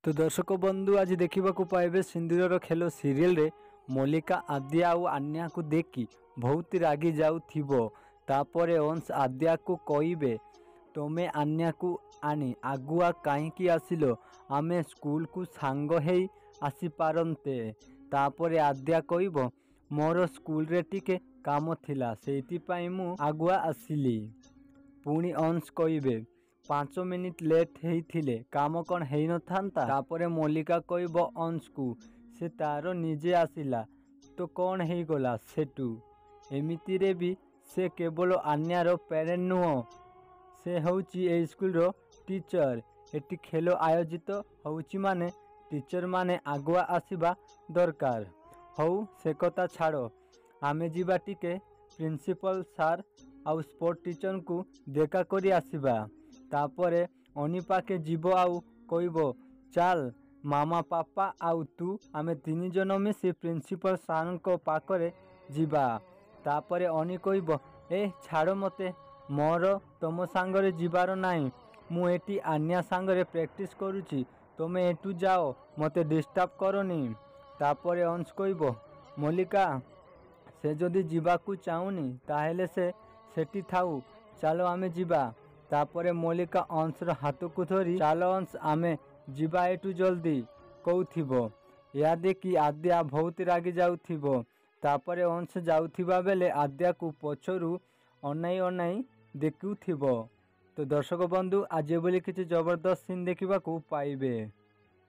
तो दर्शक बंधु आज देखा पाइबे सिंदूर खेल सीरियल रे मल्लिका आद्या आउ आन्या को देखी बहुत रागी जाऊथिबो। तापरे अंश आद्या को कहिबे तमे आन्या को आनी आगुआ कहीं आसिलो आमे स्कूल को सांग हेई आसी पारंते। तापरे आद्या कहिबो मोर स्कूल रे टिके काम थिला सेइतिपाई मु आगुआ आसिली। पुणी अंश कहिबे 5 मिनिट लेट हेइथिले काम कौन हेई न थांता। तापरे मल्लिका कहिबो अंश को से तारो निजे आसिला तो कौन हेई गला सेटू। एमिति रे भी से केवल आन्यार पेरेंट नुह, से होउची ए स्कूल रो टीचर। एटी खेल आयोजित होउची माने टीचर माने आगुआ आसीबा दरकार। हौ से कथा छाड़ो, आमे जीवा टिके प्रिंसिपल सार आउ स्पोर्ट टीचर को देखा करी आसीबा। तापरे अनिपाके जीवो आउ कहिबो चाल मामा पापा आउ तू आमे 3 जन मिसी प्रिंसिपल सार को पाखरे जीवा। तापरे अनी कहिबो ए छाड़ो मते मोर तम सांगरे जीवार नाई, मु एटी आन्या सांगरे प्रैक्टिस करूची, तमे एटू जाओ मते डिस्टर्ब करनी। तापरे अंश कहिबो मल्लिका से जदि जीवाकू चाहुनी ताहेले से सेठी थाउ, चलो आमे जीवा। तापरे मल्लिका अंशर हाथ को धरी चलो अंश आमे जीवा एटू जल्दी कहूथिबो। या देखी आद्या बहुत रागी जाउथिबो। तापरे अंश जाउथिबा बेले आद्या को पछरू अनाई अनाई देखुथिबो। तो दर्शक बंधु आज बोली किसी जबरदस्त सीन देखा पाइबे।